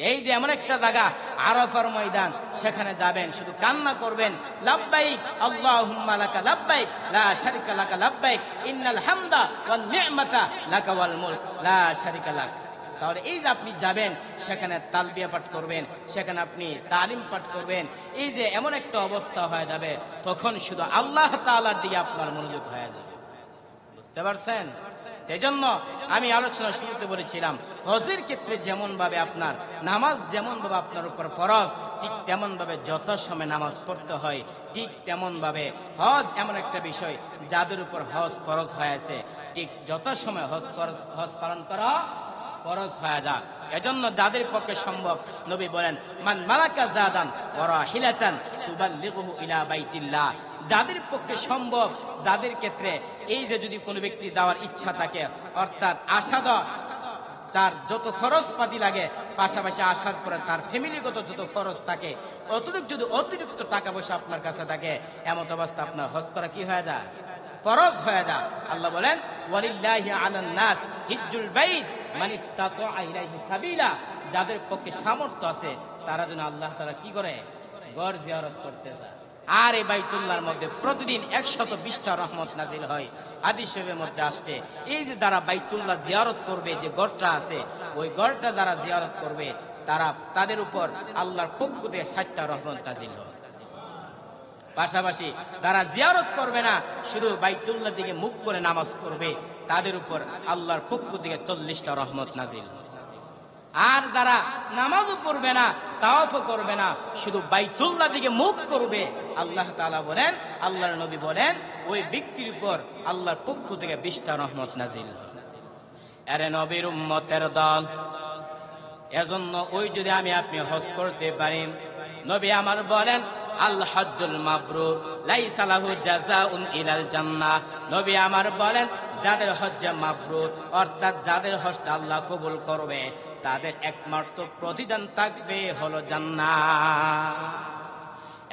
এই যে এমন একটা জায়গা আরাফার ময়দান, সেখানে যাবেন শুধু কান্না করবেন, লাব্বাইক আল্লাহুম্মা লাকা লাব্বাইক লা শারিকা লাকা লাব্বাইক ইন্নাল হামদা ওয়ান নি'মাতা লাকা ওয়াল মুলক লা শারিকা লাক। তাহলে এই যে আপনি যাবেন সেখানে তালবিয়া পাঠ করবেন, সেখানে আপনি তালিম পাঠ করবেন, এই যে এমন একটা অবস্থা হয়ে যাবে, তখন শুধু আল্লাহ তাআলার দিকে আপনার মনোযোগ হয়ে যাবে। বুঝতে পারছেন? এই জন্য আমি আলোচনা শুরুতে বলেছিলাম, হজের ক্ষেত্রে যেমন ভাবে আপনার নামাজ যেমন ভাবে আপনার উপর ফরজ, ঠিক তেমন ভাবে যত সময় নামাজ পড়তে হয়, ঠিক তেমন ভাবে হজ এমন একটা বিষয় যাদের উপর হজ ফরজ হয়েছে, ঠিক যত সময় হজ পালন করা ফরজ হয়ে যায়। এজন্য যাদের পক্ষে সম্ভব, নবী বলেন, মান মালাকা জাদান ওয়া রাহিলাতান তুবাল্লিগুহু ইলা বাইতিল্লাহ, যাদের পক্ষে সম্ভব, যাদের ক্ষেত্রে এই যে যদি কোনো ব্যক্তি যাওয়ার ইচ্ছা থাকে, অর্থাৎ তার যত খরচ পাতি লাগে, পাশাপাশি আসার পরে তার ফ্যামিলিগত যত খরচ থাকে, যদি অতিরিক্ত টাকা পয়সা আপনার কাছে থাকে, এমন অবস্থা আপনার হজ করা কি হয়ে যায়? ফরজ হয়ে যায়। আল্লাহ বলেন ওয়ালিল্লাহি আলান নাস হিজ্জুল বাইত মান ইসতাতা ইলাইহি সাবিলা, যাদের পক্ষে সামর্থ্য আছে তারা যেন আল্লাহ তাআলা কি করে? ঘর জিয়ারত করতে যায়। আর এই বাইতুল্লাহর মধ্যে প্রতিদিন 120টা রহমত নাজিল হয়। হাদিস শরীফের মধ্যে আসছে, এই যে যারা বাইতুল্লাহ জিয়ারত করবে, যে গড়টা আছে ওই গড়টা যারা জিয়ারত করবে তাদের উপর আল্লাহর পক্ষ থেকে 60টা রহমত নাজিল হয়। পাশাপাশি যারা জিয়ারত করবে না, শুধু বাইতুল্লাহর দিকে মুখ করে নামাজ পড়বে, তাদের উপর আল্লাহর পক্ষ থেকে 40টা রহমত নাজিল হয়। আর যারা নামাজও পড়বে না, তাওয়াফও করবে না, শুধু বাইতুল্লাহর দিকে মুখ করবে, আল্লাহ তাআলা বলেন, আল্লাহর নবী বলেন, ওই ব্যক্তির উপর আল্লাহর পক্ষ থেকে 20টা রহমত নাজিল হয়। আরে নবীর উম্মতের দল, এজন্য ওই যদি আমি আপনি হজ করতে পারি, নবী আমার বলেন আল হজ্জুল মাবরুর লাইসা লাহু জাযাউন ইলাল জান্নাহ। নবী আমার বলেন, যাদের হজ্জে মাবরুর, অর্থাৎ যাদের হজটা আল্লাহ কবুল করবে, তাদের একমাত্র প্রতিদান থাকবে হলো জান্নাত।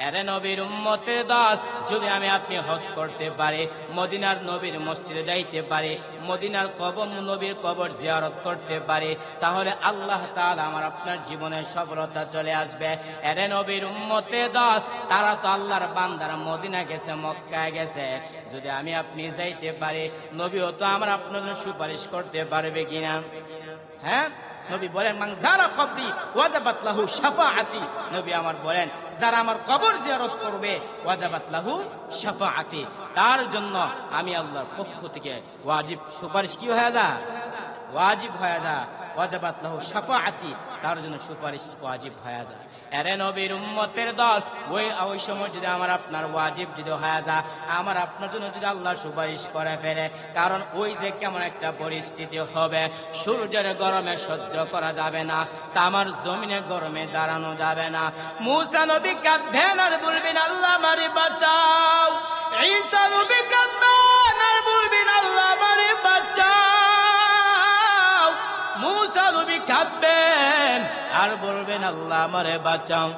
এরে নবীর উম্মতের দল, যদি আমি আপনি হজ করতে পারি, মদিনার নবীর মসজিদে যাইতে পারি, মদিনার নবীর কবর জিয়ারত করতে পারি, তাহলে আল্লাহ তাআলা আমার আপনার জীবনের সফলতা চলে আসবে। এরে নবীর উম্মতের দল, তারা তো আল্লাহর বান্দারা মদিনা গেছে, মক্কায় গেছে, যদি আমি আপনি যাইতে পারি, নবীও তো আমার আপনার সুপারিশ করতে পারবে কিনা? হ্যাঁ, নবী বলেন মান যারা কবরি ওয়াজাবাত লাহু শাফাআতি। নবী আমার বলেন, যারা আমার কবর জিয়ারত করবে, ওয়াজাবাত লাহু শাফাআতি, তার জন্য আমি আল্লাহর পক্ষ থেকে ওয়াজিব সুপারিশ কি হয়ে যায়? ওয়াজিব হয়ে যায়। ওয়াজাবাত লাহু শাফাআতি, তার জন্য সুপারিশ ওয়াজিব হয়ে যায়। এরে নবীর উম্মতের দল, ওই সময় যদি আমার আপনার ওয়াজিব যদি হয়ে যায়, আমার আপনার জন্য যদি আল্লাহ সুপারিশ করে ফেলে, কারণ ওই যে কেমন একটা পরিস্থিতি হবে, সূর্যের গরমে সহ্য করা যাবে না, তামার জমিনে গরমে দাঁড়ানো যাবে না। মুসা নবী কাঁদবেন আর বলবেন আল্লাহ আমারে বাঁচাও। ঈসা নবী কাঁদবেন আর বলবেন আল্লাহ আমারে বাঁচাও। মুসা নবী কাঁদবেন আর বলবেন আল্লাহ আমারে বাঁচাও।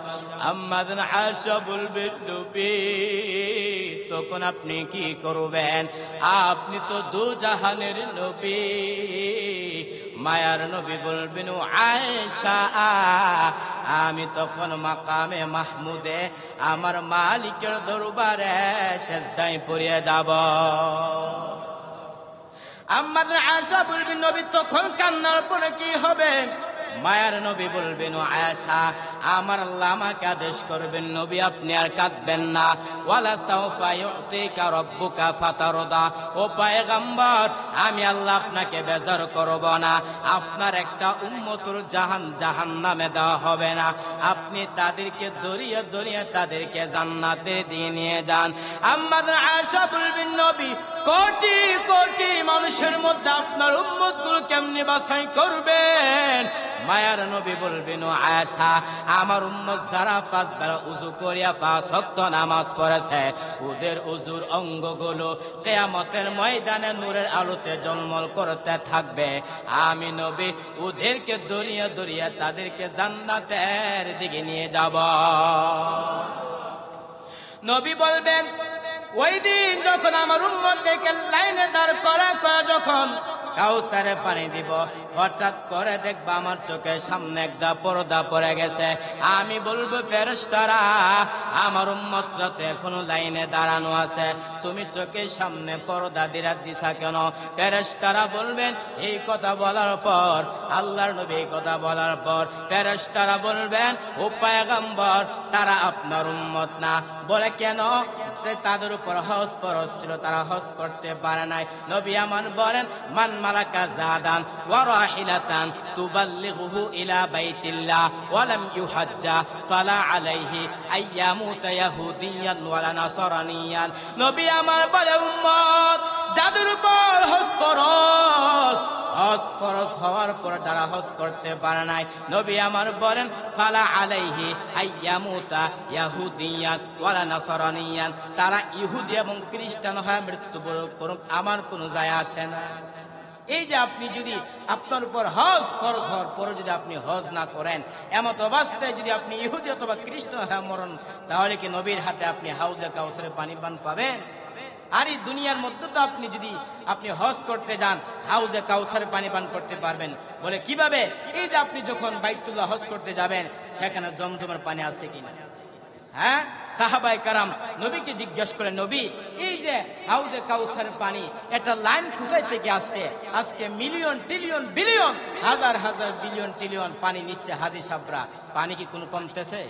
আম্মা জান আয়েশা বলবেন নবী, তখন আপনি কি করবেন? আপনি তো দুজাহানের নবী। মায়ার নবী বলবেন ও আয়েশা, আমি তখন মাকামে মাহমুদে আমার মালিকের দরবারে সেজদায় পড়ে যাব। আম্মা জান আয়েশা বলবেন নবী, তখন কান্নার পরে কি হবে? মায়ার নবী বলবেন ও আয়েশা, আমার আল্লাহ আমাকে আদেশ করবেন, নবী আপনি আর কাঁদবেন না। ওয়ালা সাউফা ইউতিকা রাব্বুকা ফাতারদা। ও পয়গম্বর, আমি আল্লাহ আপনাকে বেজার করব না। আপনার একটা উম্মতুর জাহান্নামে দেওয়া হবে না। আপনি তাদেরকে দরিয়ে দরিয়ে তাদেরকে জান্নাতে দিয়ে নিয়ে যান। আম্মা জান আয়েশা বলবেন নবী, কোটি কোটি মানুষের মধ্যে আপনার উম্মতগুলো কেমনে বাছাই করবেন? মায়ার নবী বলবেন ও আয়েশা, আমার উম্মত যারা 5 বেলা উযু করিয়া 5 ওয়াক্ত নামাজ পড়েছে, ওদের উযুর অঙ্গগুলো কিয়ামতের ময়দানে নূরের আলোতে ঝলমল করতে থাকবে। আমি নবী ওদেরকে দরিয়ে দরিয়ে তাদেরকে জান্নাতের দিকে নিয়ে যাব। নবী বলবেন, ওই দিন যখন আমার উম্মতদেরকে লাইনে দাঁড় করা যখন কাউসারে পানি দিব, হঠাৎ করে দেখবা আমার চোখের সামনে একটা পর্দা পড়ে গেছে। আমি বলবো ফেরেশতারা, আমার উম্মতরা তো এখনো লাইনে দাঁড়ানো আছে, তুমি চোখের সামনে পর্দা দিছা কেন? ফেরেশতারা বলবেন, এই কথা বলার পর, আল্লাহর নবী এই কথা বলার পর ফেরেশতারা বলবেন, ও পয়গম্বর, তারা আপনার উম্মত না। বলে কেন? তাদের উপর হজ ফরজ ছিল, তারা হজ করতে পারে নাই। নবী আমার বলেন, মান মালাকা জাদান ওয়া রাহিলাতান তুবাল্লিগুহু ইলা বাইতিল্লাহ ওয়া লাম ইউহাজ্জা ফালা আলাইহি আইয়ামুতা ইয়াহুদিয়ান ওয়া নাসরানিয়ান। নবী আমার বলে, উম্মত যাদের উপর হজ ফরজ হওয়ার পর যারা হজ করতে পারে নাই, নবী আমার বলেন, ফালা আলাইহি আইয়ামুতা ইয়াহুদিয়ান ওয়া নাসরানিয়ান, তারা ইহুদি এবং খ্রিস্টান হয়ে মৃত্যুবরণ করুক, আমার কোনো যায় আসে না। এই যে আপনি যদি আপনার উপর হজ ফরজ হওয়ার পরে যদি আপনি হজ না করেন, এমত অবস্থায় যদি আপনি ইহুদি অথবা খ্রিস্টান হয়ে মরণ, তাহলে কি নবীর হাতে আপনি হাউজে কাউসারে পানি পান পাবেন? আর এই দুনিয়ার মধ্যে তো আপনি হজ করতে যান, হাউজে কাউসারে পানি পান করতে পারবেন বলে কিভাবে? এই যে আপনি যখন বাইতুল্লাহ হজ করতে যাবেন, সেখানে জমজমের পানি আছে কিনা? হ্যাঁ, সাহাবায়ে কারাম নবীকে জিজ্ঞেস করেন, নবী এই যে হাউজে কাউসারের পানি, এটা লাইন কোথায় থেকে আসছে? আজকে মিলিয়ন ট্রিলিয়ন বিলিয়ন হাজার হাজার বিলিয়ন ট্রিলিয়ন পানি নিচ্ছে হাদি সাবরা, পানি কি কোনো কমতেছে?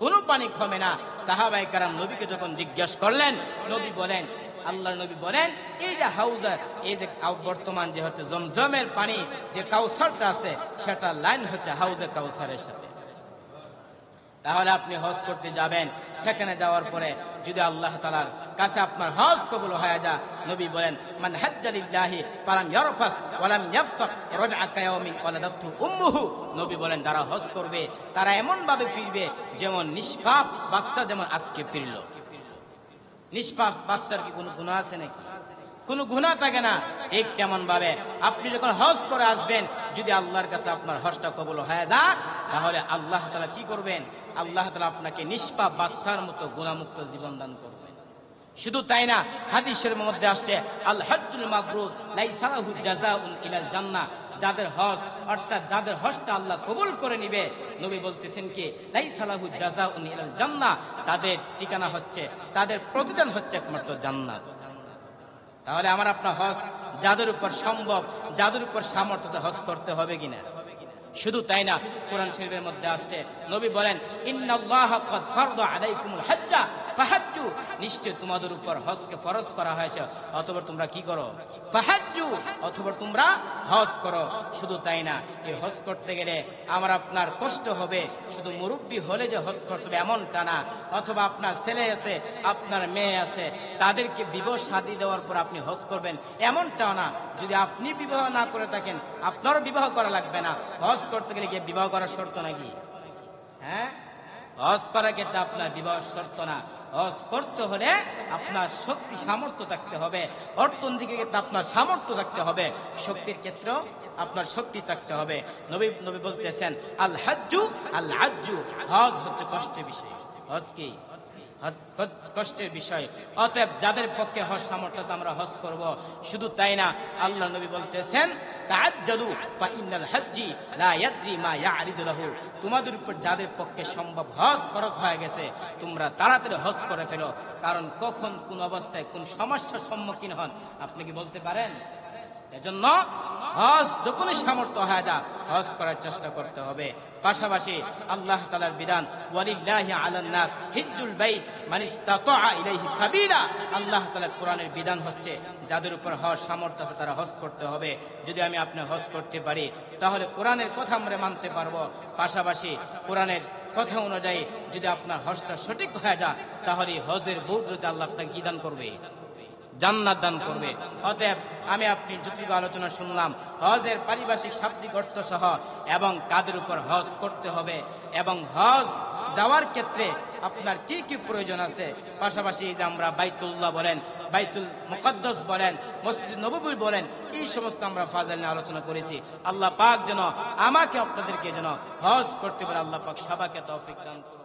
কোনো পানি কমে না। সাহাবায়ে কারাম নবীকে যখন জিজ্ঞেস করলেন, নবী বলেন, আল্লাহর নবী বলেন, এই যে হাউজার, এই যে বর্তমান যে হচ্ছে জমজমের পানি, যে কাউসারটা আছে, সেটা লাইন হচ্ছে হাউজে কাউসারের সাথে। তাহলে আপনি হজ করতে যাবেন, সেখানে যাওয়ার পরে যদি আল্লাহ তাআলার কাছে আপনার হজ কবুল হয়ে যায়, নবী বলেন, মান হাজ্জা লিল্লাহি ফালাম ইয়ারফাস ওয়ালাম ইয়াফসাক রাজআ কায়াউমিন ওয়ালাদাতহু উম্মুহু। নবী বলেন, যারা হজ করবে তারা এমন ভাবে ফিরবে যেমন নিষ্পাপ বাচ্চা যেমন আজকে ফিরল। নিষ্পাপ বাচ্চার কি কোনো গুনাহ আছে নাকি? কোনো গুনাহ থাকে না। ঠিক তেমন ভাবে আপনি যখন হজ করে আসবেন, যদি আল্লাহর কাছে আপনার হজটা কবুল হয়ে যায়, তাহলে আল্লাহ তাআলা কি করবেন? আল্লাহ তাআলা আপনাকে নিষ্পাপ বাচ্চার মতো গুনাহমুক্ত জীবন দান করবেন। শুধু তাই না, হাদিসের মধ্যে আসছে, আল হজ্জুল মাবরুর লাইসা লাহু জাযাউন ইলাল জান্নাহ। যাদের হজ, অর্থাৎ যাদের হজটা আল্লাহ কবুল করে নিবে, নবী বলতেছেন কি, লাইসা লাহু জাযাউন ইলাল জান্নাহ, তাদের ঠিকানা হচ্ছে, তাদের প্রতিদান হচ্ছে একমাত্র জান্নাত। তাহলে আমার আপনার হজ যাদের উপর সম্ভব, যাদের উপর সামর্থ্য আছে, হজ করতে হবে কিনা? শুধু তাই না, কোরআন শরীফের মধ্যে আসছে, নবী বলেন, ইন্নাল্লাহা ক্বাদ ফারদা আলাইকুমুল হজ্জা ফাহাজ্জু, নিশ্চয় তোমাদের উপর হজকে ফরজ করা হয়েছে, অতঃপর তোমরা কি করো? ফাহাজ্জু, অতঃপর তোমরা হজ করো। শুধু তাই না, এই হজ করতে গেলে আমার আপনার কষ্ট হবে। শুধু মুরব্বী হলে যে হজ করতে হবে এমনটা না, অথবা আপনার ছেলে আছে, আপনার মেয়ে আছে, তাদেরকে বিবাহ শাদী দেওয়ার পর আপনি হজ করবেন এমনটাও না। যদি আপনি বিবাহ না করে থাকেন, আপনারও বিবাহ করা লাগবে না। হজ করতে গেলে গিয়ে বিবাহ করার শর্ত নাকি? হ্যাঁ, হজ করার ক্ষেত্রে আপনার বিবাহ শর্ত না। হজ করতে হলে আপনার শক্তি সামর্থ্য থাকতে হবে, অর্থনৈতিক ক্ষেত্রে আপনার সামর্থ্য থাকতে হবে, শক্তির ক্ষেত্রেও আপনার শক্তি থাকতে হবে। নবী বলতেছেন, আল হাজ্জু আল আজ্জু, হজ হচ্ছে কষ্টের বিষয়। হজ কি? কষ্টের বিষয়। অতএব যাদের পক্ষে হজ সামর্থ্য আছে, আমরা হজ করব। শুধু তাই না, আল্লাহ নবী বলতেছেন, তাআজ্জালু ফা ইন্নাল হাজ্জি লা ইয়াদরি মা ইয়ারিদু লাহু, তোমাদের উপর যাদের পক্ষে সম্ভব হজ ফরজ হয়ে গেছে, তোমরা তাড়াতাড়ি হজ করে ফেলো, কারণ কখন কোন অবস্থায় কোন সমস্যার সম্মুখীন হন আপনি কি বলতে পারেন? এজন্য হজ যখনই সামর্থ্য হয়ে যায়, হজ করার চেষ্টা করতে হবে। পাশাপাশি আল্লাহ তাআলার বিধান, ওয়ালিল্লাহি আলান নাস হিজ্জুল বাইত মান ইসতাতাআ ইলাইহি সাবিলা, আল্লাহ তাআলার কোরআনের বিধান হচ্ছে, যাদের উপর হজ সামর্থ্য আছে তারা হজ করতে হবে। যদি আমি আপনি হজ করতে পারি, তাহলে কোরআনের কথা আমরা মানতে পারবো। পাশাপাশি কোরআনের কথা অনুযায়ী যদি আপনার হজটা সঠিক হয়ে যায়, তাহলে হজের বদৌলতে আল্লাহ আপনাকে কি দান করবে? জান্নাত দান করবে। অতএব আমি আপনি যতটুকু আলোচনা শুনলাম, হজের পারিভাষিক শাব্দিক অর্থ সহ এবং কাদের উপর হজ করতে হবে এবং হজ যাওয়ার ক্ষেত্রে আপনার কি কি প্রয়োজন আছে, পাশাপাশি এই যে আমরা বাইতুল্লাহ বলেন, বাইতুল মুকদ্দাস বলেন, মসজিদ নববী বলেন, এই সমস্ত আমরা ফাজাইল নিয়ে আলোচনা করেছি। আল্লাহ পাক যেন আমাকে আপনাদেরকে যেন হজ করতে পারে, আল্লাহ পাক সবাইকে তৌফিক দান করুন।